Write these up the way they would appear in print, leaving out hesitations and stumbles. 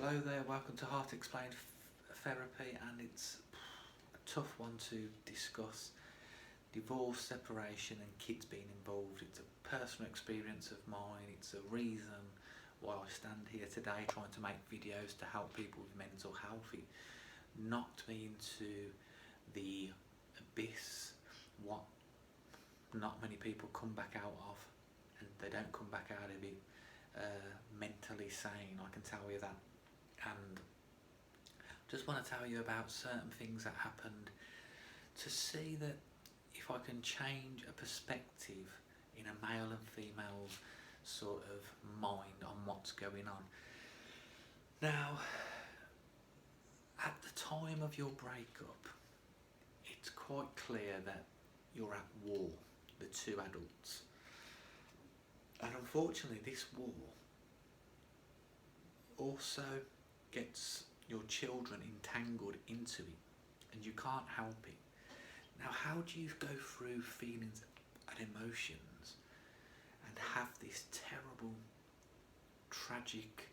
Hello there, welcome to Heart Explained Therapy, and it's a tough one to discuss. Divorce, separation and kids being involved. It's a personal experience of mine. It's a reason why I stand here today trying to make videos to help people with mental health. It knocked me into the abyss, what not many people come back out of, and they don't come back out of it mentally sane, I can tell you that. And just want to tell you about certain things that happened to see that if I can change a perspective in a male and female sort of mind on what's going on. Now, at the time of your breakup, it's quite clear that you're at war, the two adults. And unfortunately, this war also gets your children entangled into it, and you can't help it. Now, how do you go through feelings and emotions and have this terrible, tragic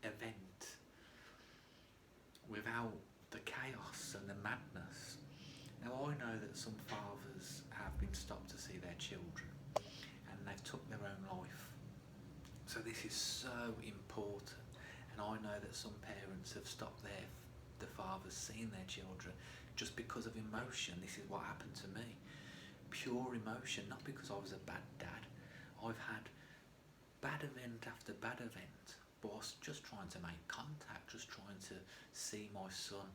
event without the chaos and the madness? Now, I know that some fathers have been stopped to see their children and they've took their own life. So this is so important, and I know that some parents have stopped the fathers seeing their children just because of emotion. This is what happened to me. Pure emotion, not because I was a bad dad. I've had bad event after bad event, but I was just trying to make contact, just trying to see my son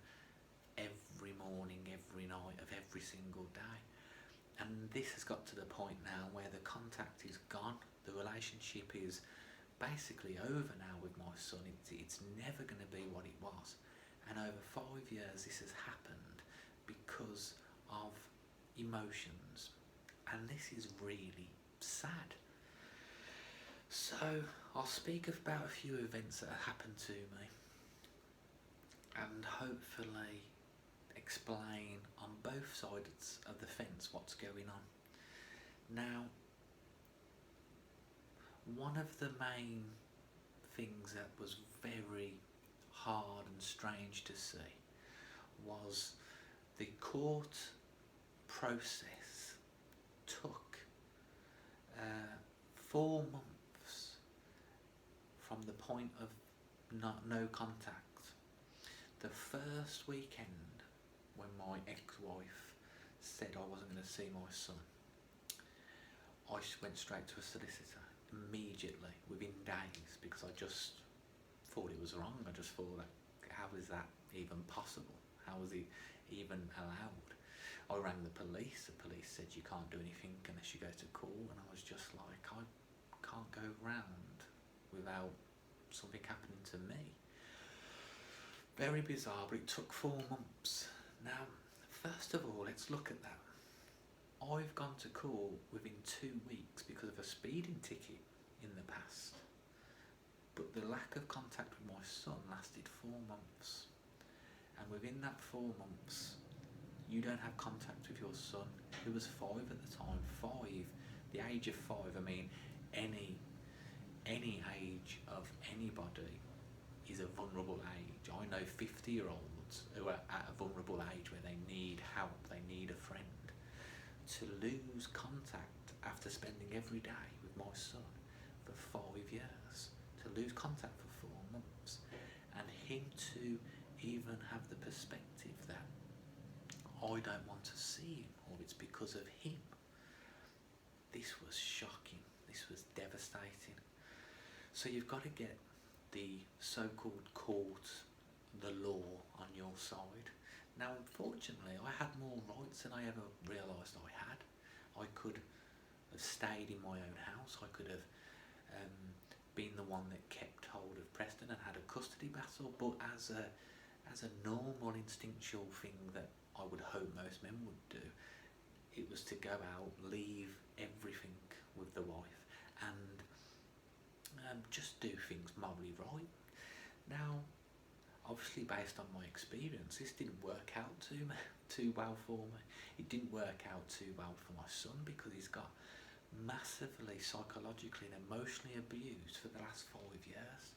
every morning, every night of every single day. And this has got to the point now where the contact is gone. The relationship is basically over now with my son. It's never going to be what it was. And over 5 years this has happened because of emotions. And this is really sad. So I'll speak about a few events that have happened to me and hopefully explain on both sides of the fence what's going on. Now, one of the main things that was very hard and strange to see was the court process took 4 months from the point of no contact. The first weekend when my ex-wife said I wasn't going to see my son, I went straight to a solicitor immediately, within days, because I just thought it was wrong. I just thought, that, how is that even possible? How is it even allowed? I rang the police. The police said you can't do anything unless you go to court, and I was just like, I can't go round without something happening to me. Very bizarre, but it took 4 months. Now, first of all, let's look at that. I've gone to court within 2 weeks because of a speeding ticket in the past, but the lack of contact with my son lasted 4 months. And within that 4 months, you don't have contact with your son, who was 5 at the time. 5, the age of 5, I mean, any age of anybody is a vulnerable age. I know 50-year-olds who are at a vulnerable age where they need help, they need a friend. To lose contact after spending every day with my son for 5 years, to lose contact for 4 months, and him to even have the perspective that I don't want to see him, or it's because of him. This was shocking. This was devastating. So you've got to get the so-called court, the law on your side. Now, unfortunately, I had more rights than I ever realised I had. I could have stayed in my own house. I could have been the one that kept hold of Preston and had a custody battle. But as a normal instinctual thing that I would hope most men would do, it was to go out, leave everything with the wife, and just do things morally right. Now, obviously, based on my experience, this didn't work out too well for me. It didn't work out too well for my son, because he's got massively psychologically and emotionally abused for the last 5 years.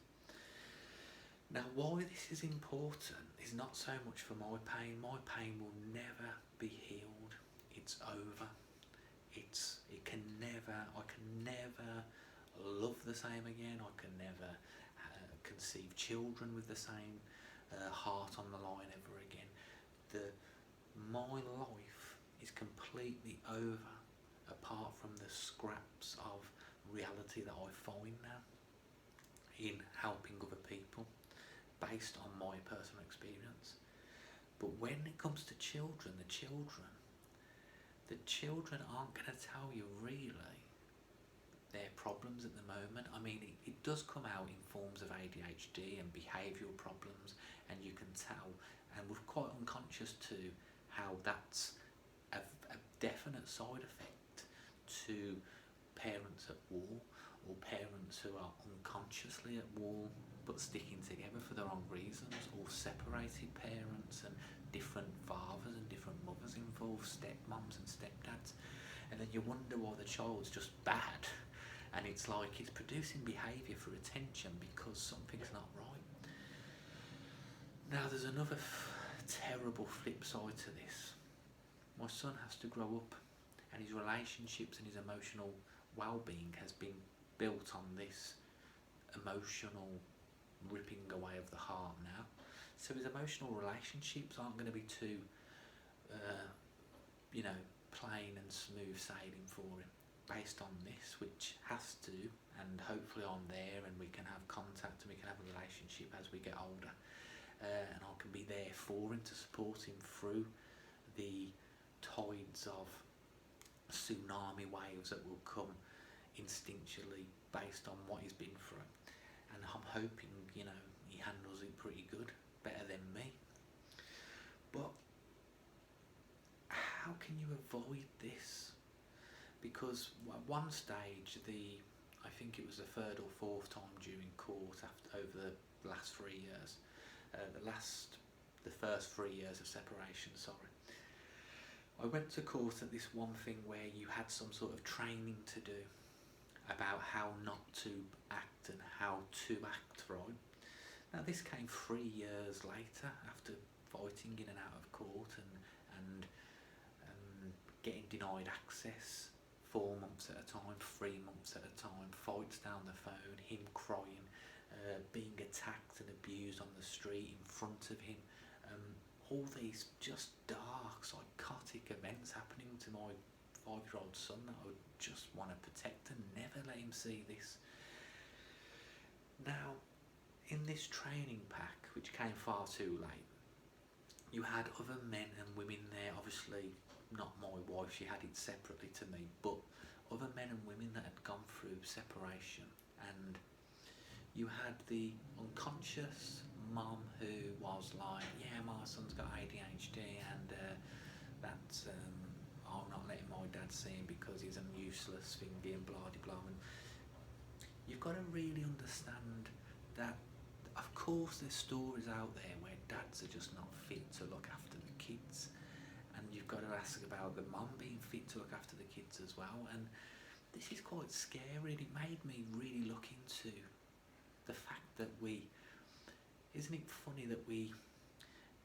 Now, why this is important is not so much for my pain. My pain will never be healed. It's over. I can never love the same again. I can never conceive children with the same heart on the line ever again. My life is completely over apart from the scraps of reality that I find now in helping other people based on my personal experience. But when it comes to children, the children aren't going to tell you really their problems at the moment. I mean, it does come out in forms of ADHD and behavioural problems, and you can tell, and we're quite unconscious to how that's a definite side effect to parents at war, or parents who are unconsciously at war but sticking together for the wrong reasons, or separated parents and different fathers and different mothers involved, stepmoms and stepdads, and then you wonder why the child's just bad, and it's like it's producing behaviour for attention because something's not right. Now there's another terrible flip side to this. My son has to grow up, and his relationships and his emotional well-being has been built on this emotional ripping away of the heart now. So his emotional relationships aren't going to be too plain and smooth sailing for him based on this, which has to, and hopefully I'm there and we can have contact and we can have a relationship as we get older, and I can be there for him to support him through the tides of tsunami waves that will come instinctually based on what he's been through, and I'm hoping he handles it pretty good, better than me. But how can you avoid this? Because at one stage, I think it was the third or fourth time during court over the last 3 years, the first 3 years of separation, sorry, I went to court at this one thing where you had some sort of training to do about how not to act and how to act right. Now this came 3 years later after fighting in and out of court and getting denied access 4 months at a time, 3 months at a time, fights down the phone, him crying, being attacked and abused on the street in front of him, all these just dark, psychotic events happening to my 5-year-old son that I would just want to protect and never let him see this. Now, in this training pack, which came far too late, you had other men and women there, obviously not my wife, she had it separately to me, but other men and women that had gone through separation, and you had the unconscious mum who was like, yeah, my son's got ADHD and I'm not letting my dad see him because he's a useless thingy and blah de blah. And you've got to really understand that, of course, there's stories out there where dads are just not fit to look after the kids, and you've got to ask about the mum being fit to look after the kids as well. And this is quite scary, and it made me really look into the fact that isn't it funny that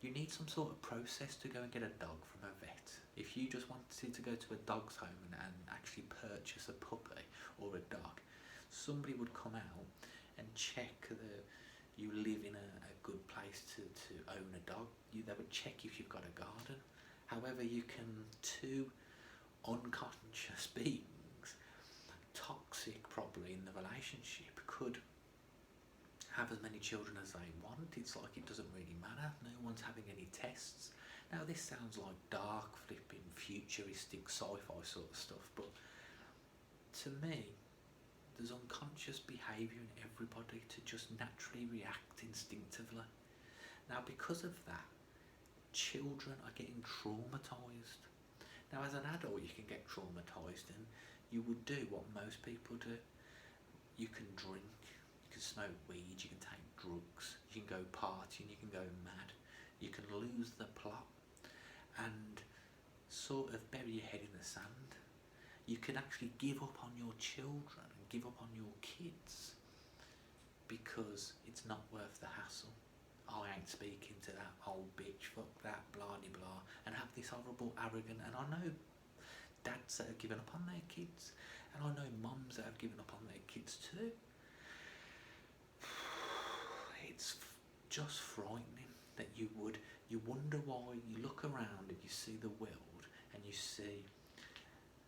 you need some sort of process to go and get a dog from a vet. If you just wanted to go to a dog's home and actually purchase a puppy or a dog, somebody would come out and check that you live in a good place to own a dog. They would check if you've got a garden. However, you can, two unconscious beings, toxic probably in the relationship, could have as many children as they want. It's like it doesn't really matter. No one's having any tests. Now this sounds like dark, flipping, futuristic sci-fi sort of stuff, but to me, there's unconscious behaviour in everybody to just naturally react instinctively. Now because of that, children are getting traumatised. Now as an adult you can get traumatised and you would do what most people do. You can drink, you can smoke weed, you can take drugs, you can go partying, you can go mad, you can lose the plot and sort of bury your head in the sand. You can actually give up on your children and give up on your kids because it's not worth the hassle. I ain't speaking to that old bitch, fuck that, blah de blah, and have this horrible, arrogant, and I know dads that have given up on their kids, and I know mums that have given up on their kids too. It's just frightening that you wonder why. You look around and you see the world and you see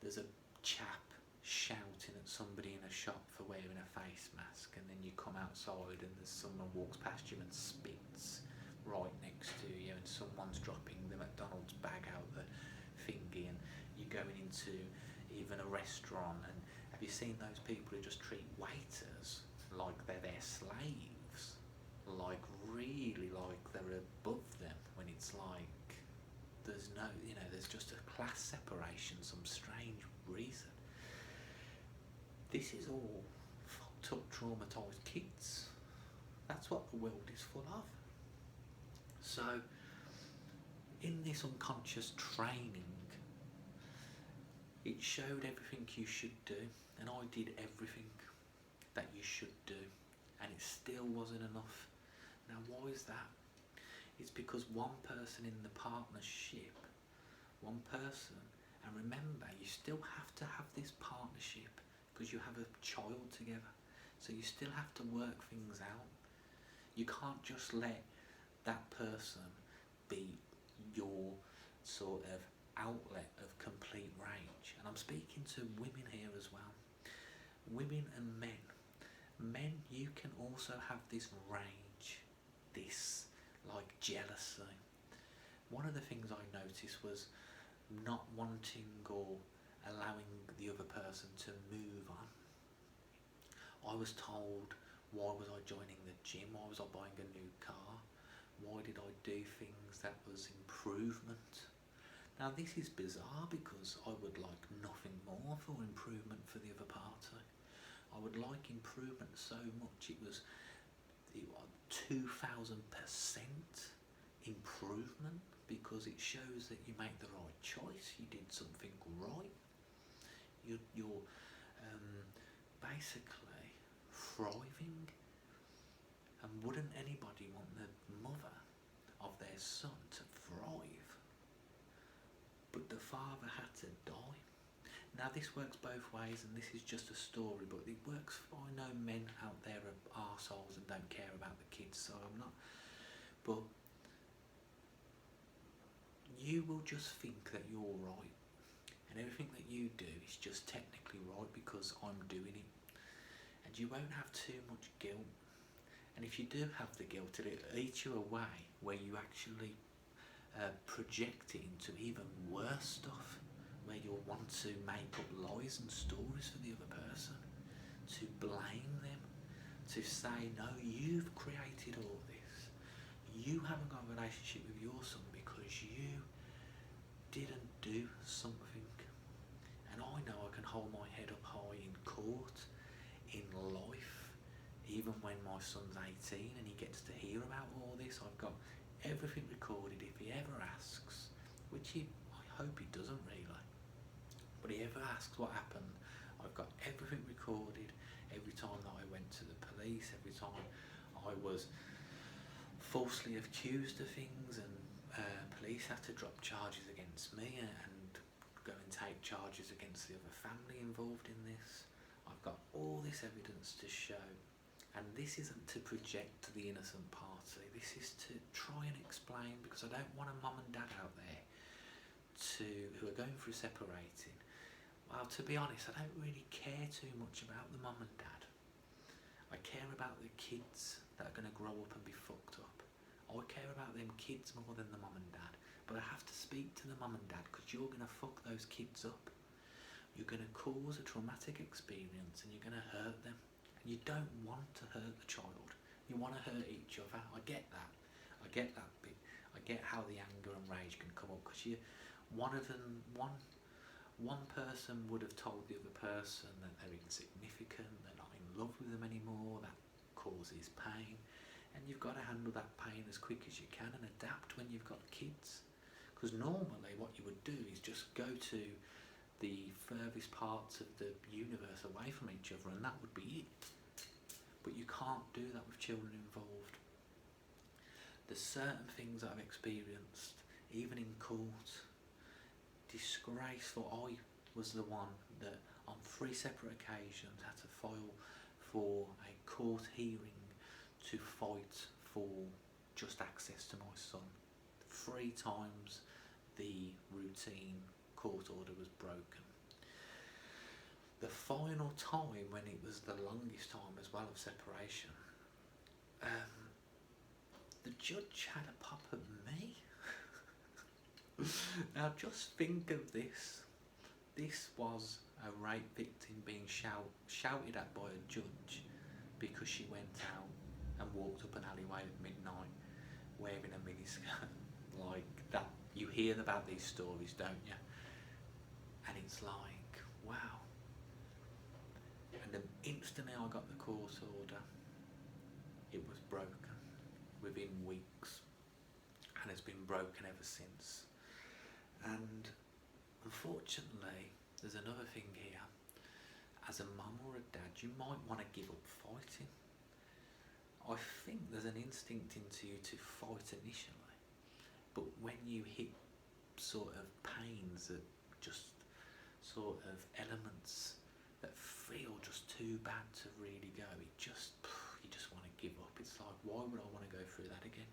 there's a chap shouting at somebody in a shop for wearing a face mask, and then you come outside and there's someone walks past you and spits right next to you, and someone's dropping the McDonald's bag out the thingy, and you're going into even a restaurant, and have you seen those people who just treat waiters like they're their slaves, like really like they're above them, when it's like there's no, there's just a class separation, some strange reason. This is all fucked up, traumatised kids. That's what the world is full of. So, in this unconscious training, it showed everything you should do, and I did everything that you should do, and it still wasn't enough. Now, why is that? It's because one person in the partnership, one person, and remember, you still have to have this partnership because you have a child together, so you still have to work things out. You can't just let that person be your sort of outlet of complete rage. And I'm speaking to women here as well, women and men. Men, you can also have this rage, this like jealousy. One of the things I noticed was not wanting or allowing the other person to move on. I was told, why was I joining the gym? Why was I buying a new car? Why did I do things that was improvement? Now this is bizarre because I would like nothing more for improvement for the other party. I would like improvement so much, it was 2000% improvement, because it shows that you make the right choice, you did something right, you're basically thriving. And wouldn't anybody want the mother of their son to thrive? But the father had to die. Now this works both ways, and this is just a story, but it works. I know men out there are arseholes and don't care about the kids, so I'm not. But you will just think that you're right, and everything that you do is just technically right because I'm doing it, and you won't have too much guilt. And if you do have the guilt, it'll eat you away, where you actually project it into even worse stuff, where you'll want to make up lies and stories for the other person, to blame them, to say, no, you've created all this. You haven't got a relationship with your son because you didn't do something. And I know I can hold my head up high in court, in life, even when my son's 18 and he gets to hear about all this. I've got everything recorded if he ever asks, which I hope he doesn't really, but he ever asks what happened, I've got everything recorded. Every time that I went to the police, every time I was falsely accused of things, and police had to drop charges against me and go and take charges against the other family involved in this. I've got all this evidence to show. And this isn't to project the innocent party, this is to try and explain, because I don't want a mum and dad out there who are going through separating. Well, to be honest, I don't really care too much about the mum and dad. I care about the kids that are going to grow up and be fucked up. I care about them kids more than the mum and dad, but I have to speak to the mum and dad because you're going to fuck those kids up. You're going to cause a traumatic experience and you're going to hurt them. You don't want to hurt the child. You want to hurt each other. I get that. I get that bit. I get how the anger and rage can come up, because one person would have told the other person that they're insignificant, they're not in love with them anymore. That causes pain, and you've got to handle that pain as quick as you can and adapt when you've got kids. Because normally, what you would do is just go to the furthest parts of the universe away from each other, and that would be it. But you can't do that with children involved. There's certain things that I've experienced, even in court. Disgraceful. I was the one that on 3 separate occasions had to file for a court hearing to fight for just access to my son. 3 times the routine court order was broken. The final time, when it was the longest time as well of separation, the judge had a pop at me. Now just think of this. This was a rape victim being shouted at by a judge because she went out and walked up an alleyway at midnight wearing a miniskirt. Like that, you hear about these stories, don't you? And it's like, wow. And the instantly I got the court order, it was broken within weeks, and it's been broken ever since. And unfortunately, there's another thing here. As a mum or a dad, you might want to give up fighting. I think there's an instinct into you to fight initially, but when you hit sort of pains that just sort of elements that feel just too bad to really go, you just want to give up. It's like, why would I want to go through that again?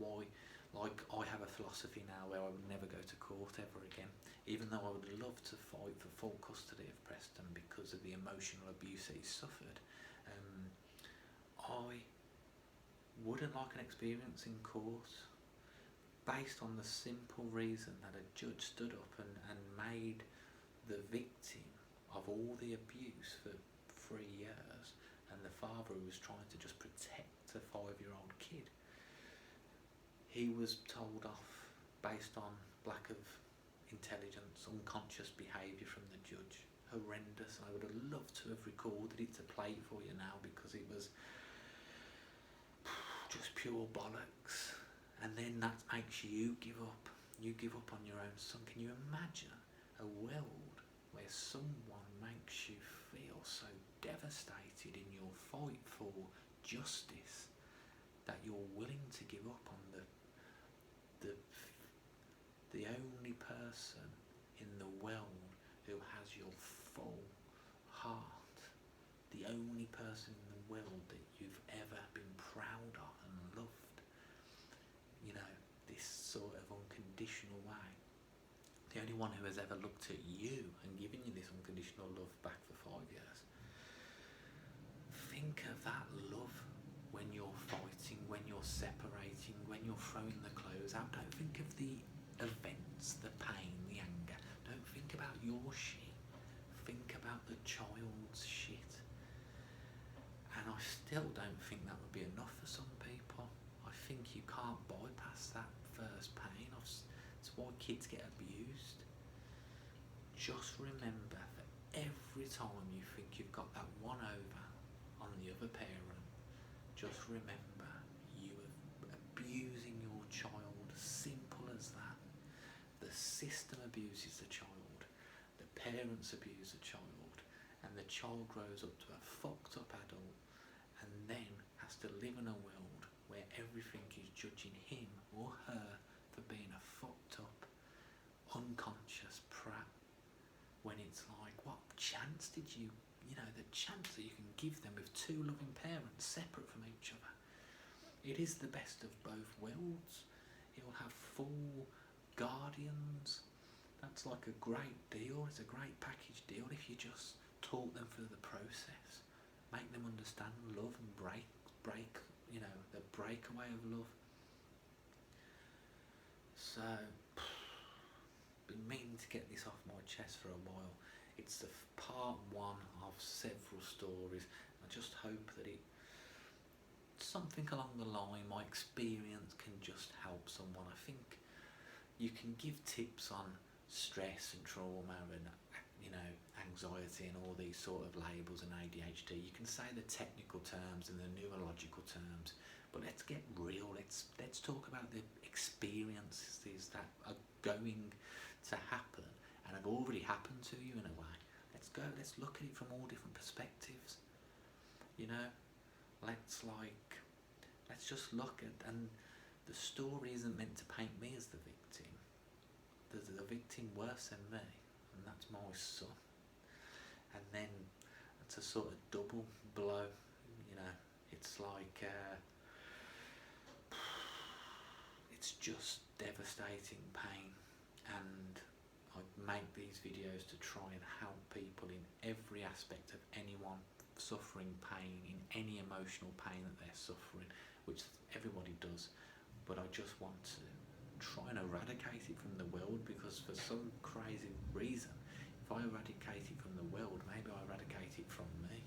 Why? Like, I have a philosophy now where I would never go to court ever again, even though I would love to fight for full custody of Preston because of the emotional abuse that he suffered. I wouldn't like an experience in court based on the simple reason that a judge stood up and made the victim of all the abuse for 3 years, and the father who was trying to just protect a 5-year-old kid, he was told off based on lack of intelligence, unconscious behaviour from the judge. Horrendous. I would have loved to have recorded it to play it for you now, because it was just pure bollocks. And then that makes you give up. You give up on your own son. Can you imagine a world where someone makes you feel so devastated in your fight for justice that you're willing to give up on the only person in the world who has your full heart, the only person in the world that you've ever been proud of and loved, you know, this sort of unconditional way, the only one who has ever looked at you and given you this unconditional love back for 5 years. Think of that love when you're fighting, when you're separating, when you're throwing the clothes out. Don't think of the events, the pain, the anger. Don't think about your shit. Think about the child's shit. And I still don't think that would be enough for some people. I think you can't bypass that first pain. It's why kids get abused. Just remember that every time you think you've got that one over on the other parent, just remember you are abusing your child. Simple as that. The system abuses the child, the parents abuse the child, and the child grows up to a fucked up adult and then has to live in a world where everything is judging him or her for being a fucked up, unconscious prat, when it's like, what chance did you know, the chance that you can give them with 2 loving parents separate from each other. It is the best of both worlds. It will have full guardians. That's like a great deal. It's a great package deal if you just talk them through the process, make them understand love and break, you know, the breakaway of love. So, been meaning to get this off my chest for a while. It's the part 1 of several stories. I just hope that something along the line, my experience can just help someone. I think you can give tips on stress and trauma and, you know, anxiety and all these sort of labels and ADHD. You can say the technical terms and the neurological terms, but let's get real. Let's talk about the experiences that are going to happen and have already happened to you in a way. Let's look at it from all different perspectives. You know, let's just look at, and the story isn't meant to paint me as the victim. There's a victim worse than me, and that's my son. And then it's a sort of double blow, you know. It's like it's just devastating pain, and I make these videos to try and help people in every aspect of anyone suffering pain, in any emotional pain that they're suffering, which everybody does. But I just want to try and eradicate it from the world, because for some crazy reason, if I eradicate it from the world, maybe I eradicate it from me.